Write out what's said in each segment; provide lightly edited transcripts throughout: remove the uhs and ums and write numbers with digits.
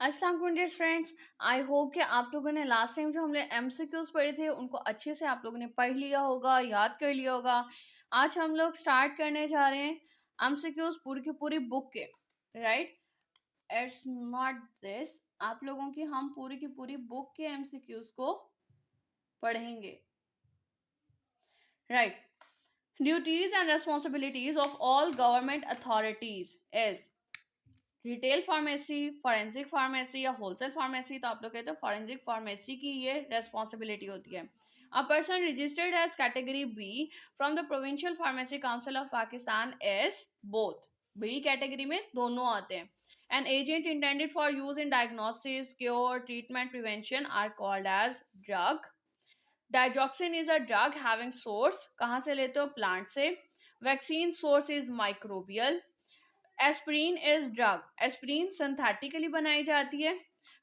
अस्सलाम वालेकुम friends. I hope कि आप लोगों ने लास्ट टाइम जो हमने एमसीक्यूज पढ़े थे उनको अच्छे से आप लोगों ने पढ़ लिया होगा, याद कर लिया होगा। आज हम लोग स्टार्ट करने जा रहे हैं एमसीक्यूज पूरी की पूरी बुक के। राइट, इट्स नॉट दिस, आप लोगों की हम पूरी की पूरी बुक के एमसीक्यूज को पढ़ेंगे। Right, duties and responsibilities of all government authorities is retail pharmacy, forensic pharmacy या होलसेल फार्मेसी। तो आप लोग कहते हो फॉरेंसिक फार्मेसी की ये रेस्पॉन्सिबिलिटी होती है। A person registered as category B from the provincial pharmacy council of Pakistan is both, B category में दोनों आते हैं। An agent intended for use in diagnosis, cure, treatment, prevention are called as drug. Digoxin is a drug having source, कहाँ से लेते हो? Plant से। Vaccine source is microbial. Aspirin is drug, aspirin synthetically बनाई जाती है।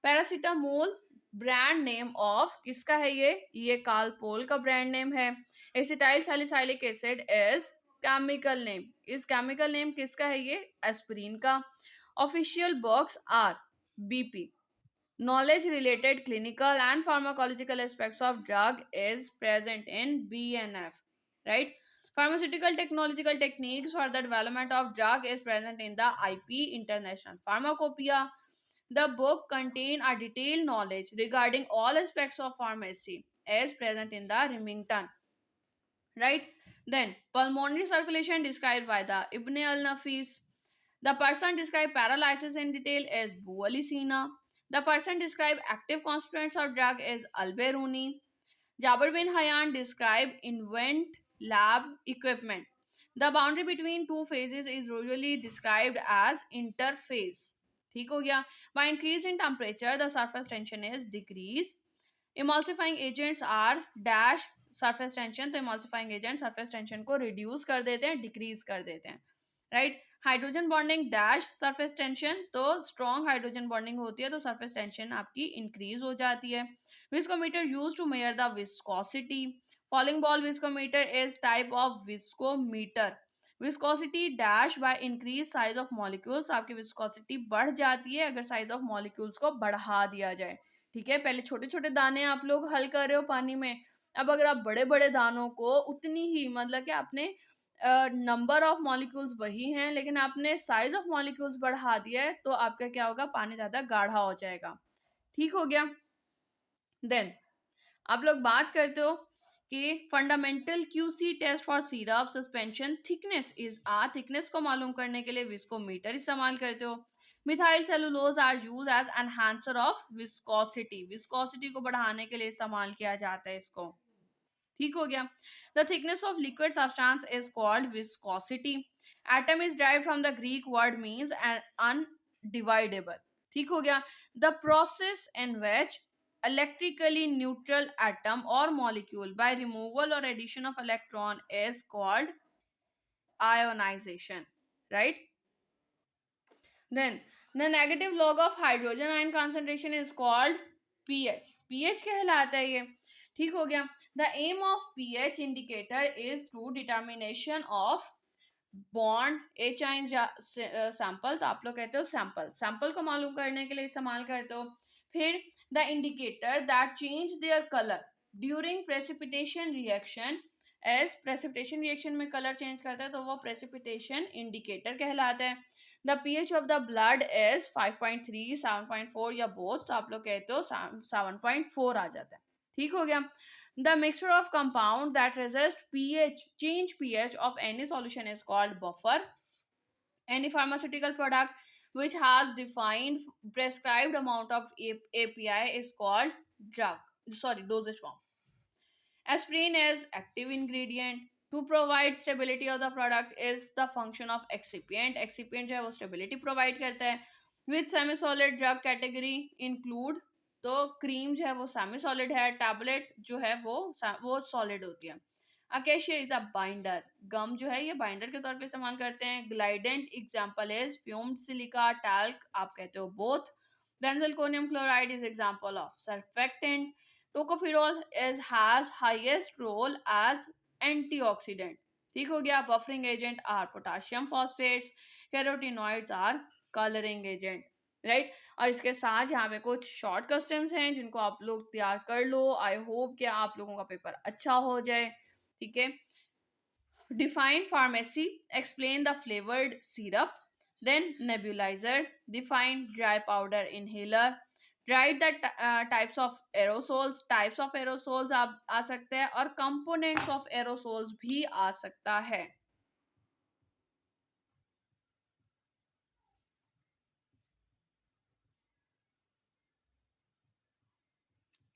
पैरासीटामोल ब्रांड नेम ऑफ किसका है? ये कालपोल का ब्रांड नेम है। Acetyl salicylic acid is chemical name, इस केमिकल नेम किसका है? ये एस्प्रीन का। Official books are BP, knowledge related clinical and pharmacological aspects of drug is present in BNF, right? Pharmaceutical technological techniques for the development of drug is present in the IP International Pharmacopoeia. The book contain a detailed knowledge regarding all aspects of pharmacy is present in the Remington, right? Then pulmonary circulation described by the Ibn al-Nafis. The person described paralysis in detail is Bualisina. The person described active constituents of drug is Al-Beruni. Jabir bin Hayyan described invent lab equipment. The boundary between two phases is usually described as interphase. ठीक हो गया. By increase in temperature, the surface tension is decreased. Emulsifying agents are dash surface tension. तो emulsifying agent surface tension को reduce कर देते हैं, decrease कर देते हैं. Right, hydrogen bonding dash surface tension, तो स्ट्रॉन्ग हाइड्रोजन बॉन्डिंग होती है तो सरफेस टेंशन आपकी इंक्रीज हो जाती है। Viscometer use to measure the viscosity. Falling ball viscometer is type of viscometer. Viscosity dash by increase size of molecules, आपकी viscosity बढ़ जाती है अगर साइज ऑफ मॉलिक्यूल्स को बढ़ा दिया जाए। ठीक है, पहले छोटे छोटे दाने आप लोग हल कर रहे हो पानी में, अब अगर आप बड़े बड़े दानों को उतनी ही, मतलब कि आपने नंबर ऑफ मॉलिक्यूल्स वही हैं लेकिन आपने साइज ऑफ मॉलिक्यूल्स बढ़ा दिया है तो आपका क्या होगा? पानी ज्यादा गाढ़ा हो जाएगा। ठीक हो गया। देन आप लोग बात करते हो कि fundamental QC test for syrup suspension thickness is uh, thickness को मालूम करने के लिए विस्कोमीटर इस्तेमाल करते हो। Methyl cellulose are use as enhancer of viscosity, viscosity को बढ़ाने के लिए इस्तेमाल किया जाता है इसको। ठीक हो गया। The thickness of liquid substance is called viscosity. Atom is derived from the Greek word means undividable. ठीक हो गया। The process in which electrically neutral atom or molecule by removal or addition of electron is called ionization, right? Then the negative log of hydrogen ion concentration is called pH, pH कहलाता है ये। ठीक हो गया। The aim of pH indicator is to determination of bond H आइन sample, तो आप लोग कहते हो सैंपल, सैंपल को मालूम करने के लिए इस्तेमाल करते हो। फिर the indicator that change their colour during precipitation reaction, as precipitation reaction में कलर चेंज करता है तो वो प्रेसिपिटेशन इंडिकेटर कहलाता है। The pH of the blood is 5.3, 7.4 या बोथ, तो आप लोग कहते हो 7.4 आ जाता है। ठीक हो गया। The mixture of compound that resist pH of any solution is called buffer. Any pharmaceutical product which has defined prescribed amount of API is called dosage form. Aspirin is active ingredient. To provide stability of the product is the function of excipient. Excipient जो है वो stability provide करता है. Which semi-solid drug category include, तो cream जो है वो semi solid है, टैबलेट जो है वो सॉलिड होती है। अकेशिया इज अ बाइंडर, गम जो है ये बाइंडर के तौर पे इस्तेमाल करते हैं। Glidant example is fumed silica, talc आप कहते हो both. Benzoilium chloride is example of surfactant. Tocopherol is has highest role as antioxidant. ठीक हो गया। Buffering agent are potassium phosphates, carotenoids are colouring agent, right. और इसके साथ यहाँ पे कुछ शॉर्ट क्वेश्चंस हैं जिनको आप लोग तैयार कर लो। आई होप कि आप लोगों का पेपर अच्छा हो जाए। ठीक है, define pharmacy, explain the flavored syrup, then nebulizer, define dry powder inhaler, write the types of aerosols आ सकते हैं और components of aerosols भी आ सकता है।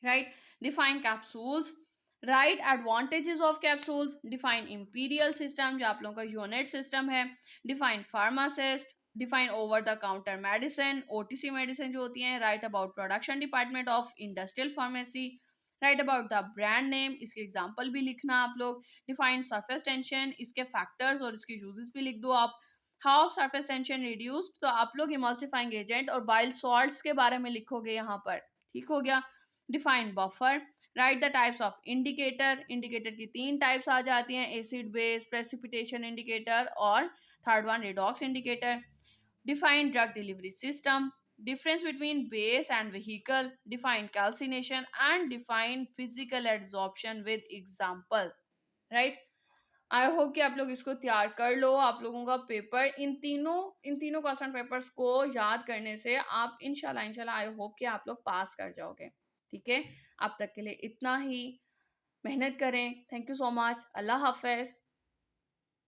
right? Define capsules, write advantages of capsules, define imperial system जो आप लोगों का unit system है, define pharmacist, define over the counter medicine, OTC medicine जो होती हैं, write about production department of industrial pharmacy, write about the brand name, इसके example भी लिखना आप लोग, define surface tension, इसके factors और इसके uses भी लिख दो आप, how surface tension reduced, तो आप लोग emulsifying agent और bile salts के बारे में लिखोगे यहाँ पर। ठीक हो गया। Define buffer, right the types of indicator, indicator की 3 टाइप्स आ जाती हैं, एसिड बेस, प्रेसिपिटेशन इंडिकेटर और third one redox indicator. Define drug delivery system, difference between base and vehicle, define calcination and define physical adsorption with example. Right, I hope कि आप लोग इसको तैयार कर लो। आप लोगों का पेपर इन तीनों क्वेश्चन पेपर्स को याद करने से आप इंशाल्लाह आई होप कि आप लोग पास कर जाओगे। ठीक है, अब तक के लिए इतना ही। मेहनत करें। Thank you so much. Allah Hafiz.